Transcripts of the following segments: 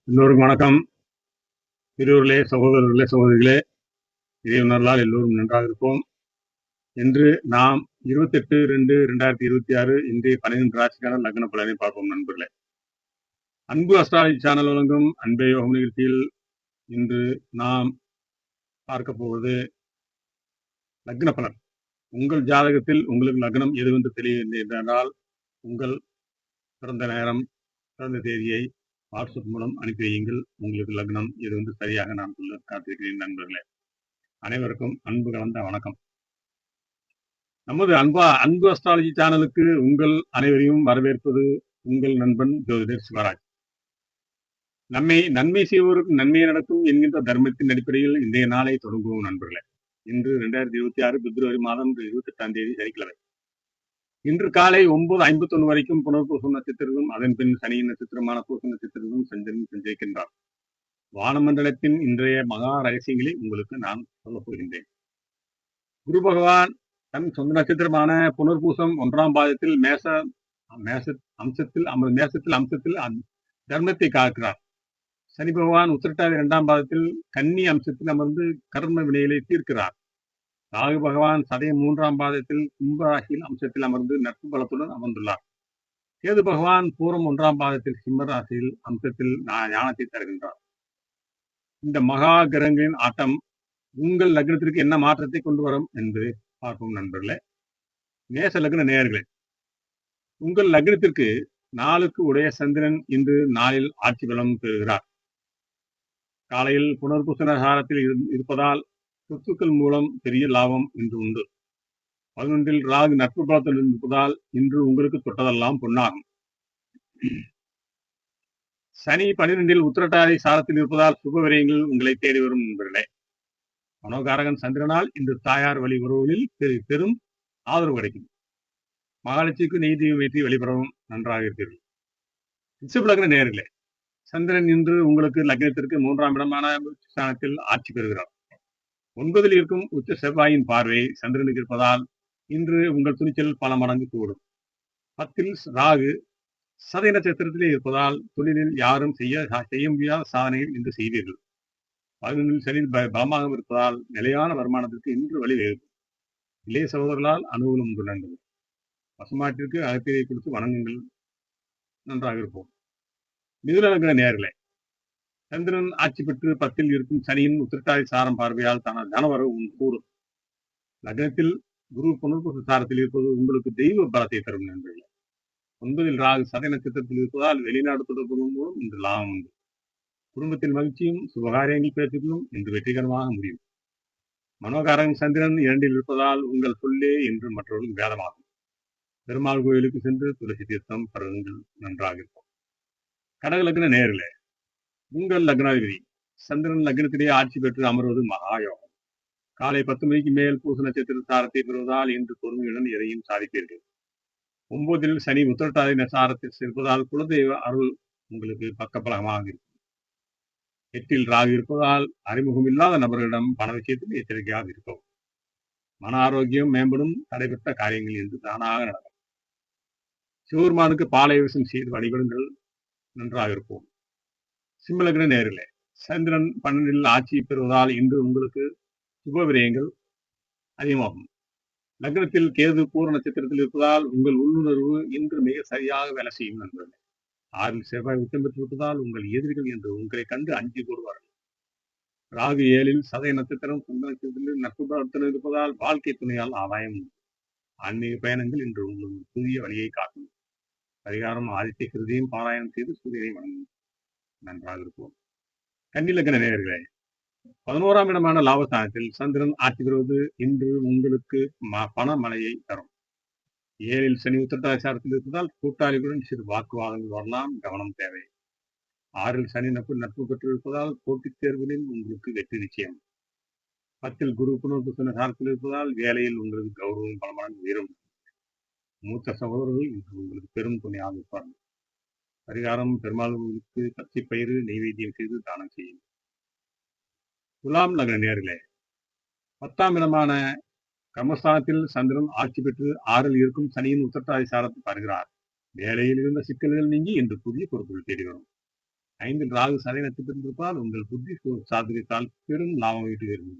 எல்லோருக்கும் வணக்கம். பெரியோர்களே, சகோதரர்களே, சகோதரிகளே, இறைவனர்களால் எல்லோரும் நன்றாக இருப்போம். இன்று நாம் 28/2/2026 இன்றைய 12 ராசிக்கான லக்ன பலனை பார்ப்போம் நண்பர்களே. அன்பு அஸ்ட்ராலஜி சேனல் வழங்கும் அன்பே யோகம் நிகழ்ச்சியில் இன்று நாம் பார்க்க போவது லக்ன பலன். உங்கள் ஜாதகத்தில் உங்களுக்கு லக்னம் எதுவென்று தெரியவில்லை என்றால் உங்கள் பிறந்த நேரம், பிறந்த தேதியை வாட்ஸ்அப் மூலம் அனுப்பி வையுங்கள். உங்களுக்கு லக்னம் எதுவென்று சரியாக நான் சொல்ல காத்திருக்கிறேன் நண்பர்களே. அனைவருக்கும் அன்பு கலந்த வணக்கம். நமது அன்பு அஸ்ட்ராலஜி சேனலுக்கு உங்கள் அனைவரையும் வரவேற்பது உங்கள் நண்பன் ஜோதிடர் சிவராஜ். நம்மை நன்மை செய்வோருக்கு நன்மை நடக்கும் என்கின்ற தர்மத்தின் அடிப்படையில் இன்றைய நாளை தொடங்குவோம் நண்பர்களே. இன்று 2026 பிப்ரவரி மாதம் 28ஆம் தேதி சனிக்கிழமை. இன்று காலை 9:51 வரைக்கும் புனர்பூசம் நட்சத்திரமும் அதன் பின் சனி நட்சத்திரமான பூச நட்சத்திரமும் சந்திரன் சஞ்சரிக்கின்றார். வானமண்டலத்தின் இன்றைய மகா ரகசியங்களை உங்களுக்கு நான் சொல்லப் போகின்றேன். குரு பகவான் தன் சொந்த நட்சத்திரமான புனர்பூசம் 1ஆம் பாதத்தில் மேசத்தில் தர்மத்தை காக்கிறார். சனி பகவான் உத்திரட்டாதி 2ஆம் பாதத்தில் கன்னி அம்சத்தில் அமர்ந்து கர்ம வினைகளை தீர்க்கிறார். ராகு பகவான் சதயம் 3ஆம் பாதத்தில் கும்பராசியில் அம்சத்தில் அமர்ந்து நட்பு பலத்துடன் அமர்ந்துள்ளார். கேது பகவான் பூரம் 1ஆம் பாதத்தில் சிம்ம ராசியில் அம்சத்தில் ஞானத்தை தருகின்றார். இந்த மகா கிரகங்களின் ஆட்டம் உங்கள் லக்னத்திற்கு என்ன மாற்றத்தை கொண்டு வரும் என்பதை பார்ப்போம் நண்பர்களே. மேச லக்ன நேயர்களே, உங்கள் லக்னத்திற்கு 4க்கு உடைய சந்திரன் இன்று நாளில் ஆட்சி பலம் பெறுகிறார். காலையில் புனர்பூசணகாரத்தில் இருப்பதால் சொத்துக்கள் மூலம் பெரிய லாபம் இன்று உண்டு. 11ல் ராகு நட்பு பலத்தில் இருப்பதால் இன்று உங்களுக்கு தொட்டதெல்லாம் பொன்னாகும். சனி 12ல் உத்திரட்டாதி சாரத்தில் இருப்பதால் சுப விரயங்கள் உங்களை தேடி வரும் நண்பர்களே. மனோகாரகன் சந்திரனால் இன்று தாயார் வழி உறவுகளில் பெரும் ஆதரவு கிடைக்கும். மகாலட்சுமிக்கு நெய் தீபம் ஏற்றி வழிபடவும் நன்றாக இருக்கிறது. ரிஷப லக்ன நேயர்களே, சந்திரன் இன்று உங்களுக்கு லக்னத்திற்கு 3ஆம் இடமான ஸ்தானத்தில் ஆட்சி பெறுகிறார். 9ல் இருக்கும் உச்ச செவ்வாயின் பார்வை சந்திரனுக்கு இருப்பதால் இன்று உங்கள் துணிச்சல் பல மடங்கு கூடும். 10ல் ராகு சதய நட்சத்திரத்திலே இருப்பதால் தொழிலில் யாரும் செய்ய முடியாத சாதனைகள் இன்று செய்வீர்கள். 11ல் சனி பலமாக இருப்பதால் நிலையான வருமானத்திற்கு இன்று வழிவகுக்கும். இளைய சகோதரர்களால் அனுகூலம் உண்டு நண்பர்கள். பசுமாட்டிற்கு அகத்தியை கொடுத்து வணங்குங்கள், நன்றாக இருப்போம். மிதுன லக்ன நேயர்களே, சந்திரன் ஆட்சி பெற்று 10ல் இருக்கும் சனியின் உத்திரட்டாதி சாரம் பார்வையால் தனவரவு கூடும். லக்னத்தில் குரு புனர்பூச சாரத்தில் இருப்பது உங்களுக்கு தெய்வ பலத்தை தரும் நண்பர்களே. 9ல் ராகு சதய நட்சத்திரத்தில் இருப்பதால் வெளிநாடு தொடர்பு மூலம் இன்று லாபம் உண்டு. குடும்பத்தில் மகிழ்ச்சியும் சுபகாரியங்கள் பேச்சுக்களும் இன்று வெற்றிகரமாக முடியும். மனோகாரகன் சந்திரன் 2ல் இருப்பதால் உங்கள் சொல்லே இன்று மற்றவர்கள் வேதமாகும். பெருமாள் கோயிலுக்கு சென்று துளசி தீர்த்தம் பருவங்கள், நன்றாக இருக்கும். கடக லக்ன நேயர்களே, உங்கள் லக்னாதிபதி சந்திரன் லக்னத்திலேயே ஆட்சி பெற்று அமர்வது மகாயோகம். காலை 10 மணிக்கு மேல் பூச நட்சத்திர சாரத்தை பெறுவதால் இன்று பொறுமையுடன் எதையும் சாதிப்பீர்கள். 9ல் சனி உத்திரட்டாதி சாரத்தில் இருப்பதால் குலதெய்வ அருள் உங்களுக்கு பக்கபலமாக இருக்கும். 8ல் ராகு இருப்பதால் அறிமுகம் இல்லாத நபர்களிடம் பண விஷயத்தில் எச்சரிக்கையாக இருக்கும். மன ஆரோக்கியம் மேம்படும். தடைபெற்ற காரியங்கள் என்று தானாக நடக்கும். சிவபெருமானுக்கு பாலாபிஷேகம் செய்து வழிபடுங்கள், நன்றாக இருப்போம். சிம்ம லக்ன நேயர்களே, சந்திரன் 12ல் ஆட்சி பெறுவதால் இன்று உங்களுக்கு சுப விரயங்கள் அதிகமாகும். லக்னத்தில் கேது பூர நட்சத்திரத்தில் இருப்பதால் உங்கள் உள்ளுணர்வு இன்று மிக சரியாக வேலை செய்யும் நண்பர்களே. 6ல் செவ்வாய் உச்சம் பெற்றிருப்பதால் உங்கள் எதிரிகள் என்று உங்களை கண்டு அஞ்சு கூடுவார்கள். ராகு 7ல் சதய நட்சத்திரம் சொந்த நட்சத்திரத்தில் நட்பு பலத்துடன் இருப்பதால் வாழ்க்கை துணையால் ஆதாயம் உண்டு. ஆன்மீக பயணங்கள் இன்று உங்களுக்கு புதிய வழியை காட்டும். பரிகாரம் ஆதித்ய கிருதியும் பாராயணம் செய்து சூரியனை வணங்கும், நன்றாக இருப்போம். கன்னி லக்ன நேயர்களே, 11ஆம் இடமான லாபஸ்தானத்தில் சந்திரன் ஆட்சி பெறுவது இன்று உங்களுக்கு பண மழையை தரும். 7ல் சனி உத்திரட்டாதி சாரத்தில் இருப்பதால் கூட்டாளிகளுடன் சிறு வாக்குவாதங்கள் வரலாம், கவனம் தேவை. 6ல் சனி நட்பு பெற்றிருப்பதால் போட்டித் தேர்வுகளில் உங்களுக்கு வெற்றி நிச்சயம். 10ல் குரு புனர்பூச சாரத்தில் இருப்பதால் வேலையில் உங்களுக்கு கௌரவம் பல மடங்கு உயரும். மூத்த சகோதரர்கள் இன்று உங்களுக்கு பெரும் துணையாக இருப்பார்கள். பரிகாரம் பெருமாளுக்கு பச்சை பயிறு நெய்வேத்தியம் செய்து தானம் செய்யும். துலாம் லக்ன நேயர்களே, 10ஆம் இடமான கர்மஸ்தானத்தில் சந்திரன் ஆட்சி பெற்று 6ல் இருக்கும் சனியின் உத்திரட்டாதி சாரத்தை பாருகிறார். வேலையில் இருந்த சிக்கல்கள் நீங்கி இன்று புதிய பொறுப்புகள் தேடி வரும். 5 ராகு சதய நட்சத்திரத்திருப்பால் உங்கள் புத்தி சாதுரியத்தால் பெரும் லாபம் ஈட்டுவீர்கள்.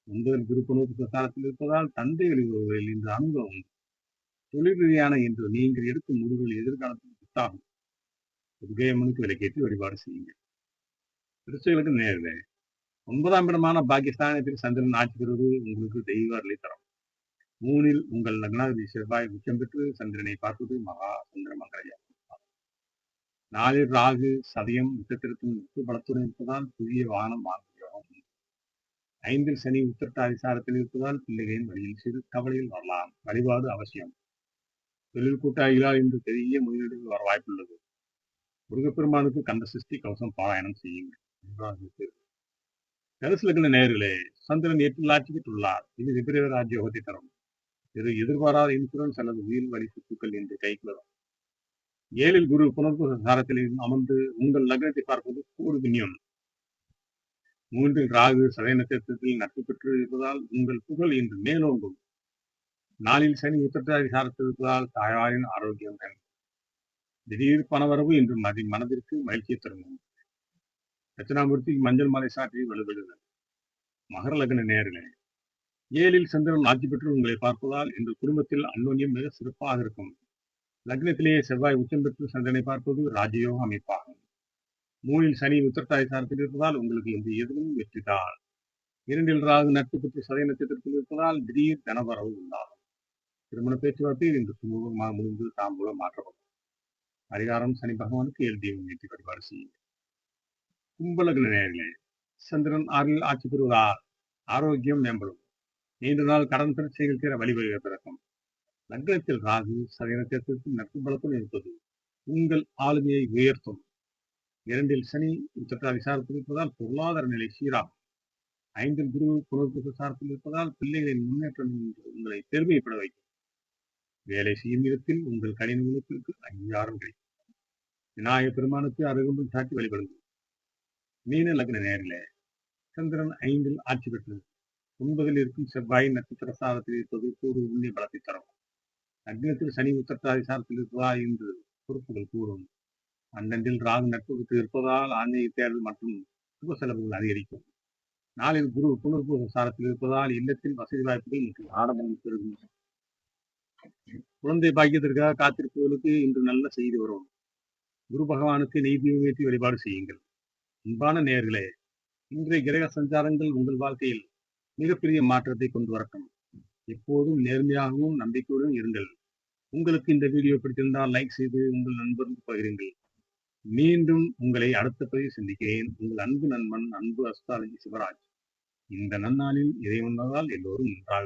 9 குரு புனர்பூச ஸ்தானத்தில் இருப்பதால் தந்தை வழி உறவுகளில் இன்று அனுபவம். தொழில் ரீதியான இன்று நீங்கள் எடுக்கும் முடிவுகள் எதிர்காலத்தில் புத்தாகும். துர்க்கையம்மனுக்கு விலக்கேற்றி வழிபாடு செய்யுங்கள். விருச்சிகளுக்கு நேரில் 9ஆம் இடமான பாகிஸ்தானத்தில் சந்திரன் ஆட்சி பெறுவது உங்களுக்கு தெய்வ அருளை தரும். 3ல் உங்கள் லக்னாதிபதி செவ்வாய் உச்சம் பெற்று சந்திரனை பார்ப்பது மகா சந்திர மங்களையா. 4ல் ராகு சதயம் நட்சத்திரத்தின் முக்கிய பலத்துடன் இருப்பதால் புதிய வாகனம் வாங்குகிறோம். 5ல் சனி உத்திரட்டாதி சாரத்தில் இருப்பதால் பிள்ளைகளின் வழியில் சிறு கவலையில் வரலாம். வழிபாடு அவசியம். தொழில் கூட்டாளிகளால் இன்று பெரிய முதலீடுகள் வர வாய்ப்புள்ளது. முருகப்பெருமானுக்கு கந்த சஷ்டி கவசம் பாராயணம் செய்யுங்கள். தனுசு லக்ன நேயர்களே, சந்திரன் 8ல் ஆட்சி பெற்றுள்ளார். இது பிப்ரவரி ராஜயோகத்தை தரும். இது எதிர்பாராத இன்சூரன்ஸ் அல்லது உயிர் வழி சொத்துக்கள் என்று கைக்கு வரும். 7ல் குரு புனர்பூச சாரத்தில் அமர்ந்து உங்கள் லக்னத்தை பார்ப்பது கூடு புண்ணியம். 3ல் ராகு சதய நட்சத்திரத்தில் நட்பு பெற்று இருப்பதால் உங்கள் புகழ் இன்று மேலோங்கும். 4ல் சனி உத்திரட்டாதி சாரத்தில் இருப்பதால் தாயாரின் ஆரோக்கியம். திடீர் பணவரவு இன்று மனதிற்கு மகிழ்ச்சியை தரும். தட்சிணாமூர்த்தி மஞ்சள் மாலை சாற்றி வலுவெழுதல். மகர லக்ன நேயர்களே, 7ல் சந்திரன் ஆட்சி பெற்று உங்களை பார்ப்பதால் இன்று குடும்பத்தில் அந்யோன்யம் மிக சிறப்பாக இருக்கும். லக்னத்திலேயே செவ்வாய் உச்சம் பெற்று சந்திரனை பார்ப்பது ராஜயோக அமைப்பாகும். 3ல் சனி உத்திரட்டாதி சாரத்தில் இருப்பதால் உங்களுக்கு இன்று எதுவும் வெற்றிதான். 2ல் ராகு நட்பு பெற்று சதய நட்சத்திரத்தில் இருப்பதால் திடீர் தனவரவு உண்டாகும். திருமண பேச்சுவார்த்தையில் இன்று சுமூகமாக முடிந்து தாம்பூலம் மாற்றப்படும். பரிகாரம் சனி பகவானுக்கு 7 தெய்வம் ஏற்றி வழிபாடு செய்யுங்கள். கும்பலக்ன நேயர்களே, சந்திரன் 6ல் ஆட்சி பெறுவதால் ஆரோக்கியம் மேம்படும். நீண்ட நாள் கடன் பிரச்சனைகள் தீர வழிவகை பிறக்கும். லக்னத்தில் ராகு சதய நட்சத்திரத்தில் நட்பு பலத்துடன் இருப்பது உங்கள் ஆளுமையை உயர்த்தும். 2ல் சனி உத்திரட்டாதி சாரத்தில் இருப்பதால் பொருளாதார நிலை சீராகும். 5ல் குரு புனர்பூச சாரத்தில் இருப்பதால் பிள்ளைகளின் முன்னேற்றம் உங்களை பெருமைப்பட வைக்கும். வேலை செய்யும் இடத்தில் உங்கள் கடின உழைப்பிற்கு அங்கீகாரம் கிடைக்கும். விநாயகர் பெருமானுக்கு அருகம்புல் சாட்டி வழிபடுங்கள். மீன லக்ன நேயர்களே, சந்திரன் 5ல் ஆட்சி பெற்றது. 9ல் இருக்கும் செவ்வாயின் நட்சத்திர சாரத்தில் இருப்பது கூடு உண்மை பலத்தை தரும். லக்னத்தில் சனி உத்திரட்டாதி சாரத்தில் இருப்பதால் இன்று பொறுப்புகள் கூடும். 12ல் ராகு நட்பு பெற்று இருப்பதால் ஆன்மீக தேர்தல் மற்றும் சுப செலவுகள் அதிகரிக்கும். 4ல் குரு புனர்பூச சாரத்தில் இருப்பதால் இல்லத்தில் வசதி வாய்ப்புகள் மற்றும் ஆடம்பரம் பெருகும். குழந்தை பாக்கியத்திற்காக காத்திருப்பவர்களுக்கு இன்று நல்ல செய்தி வரும். குரு பகவானுக்கு நெய்தீபம் ஏற்றி வழிபாடு செய்யுங்கள். அன்பான நேயர்களே, இன்றைய கிரக சஞ்சாரங்கள் உங்கள் வாழ்க்கையில் மிகப்பெரிய மாற்றத்தை கொண்டு வரட்டும். எப்போதும் நேர்மையாகவும் நம்பிக்கையுடன் இருங்கள். உங்களுக்கு இந்த வீடியோ பிடித்திருந்தால் லைக் செய்து உங்கள் நண்பர்களுக்கு பகிருங்கள். மீண்டும் உங்களை அடுத்த பதிவில் சந்திக்கிறேன். உங்கள் அன்பு நண்பன் அன்பு அஸ்ட்ராலஜி சிவராஜ். இந்த நன்னாளில் இறைவனால் எல்லோரும் நன்றாக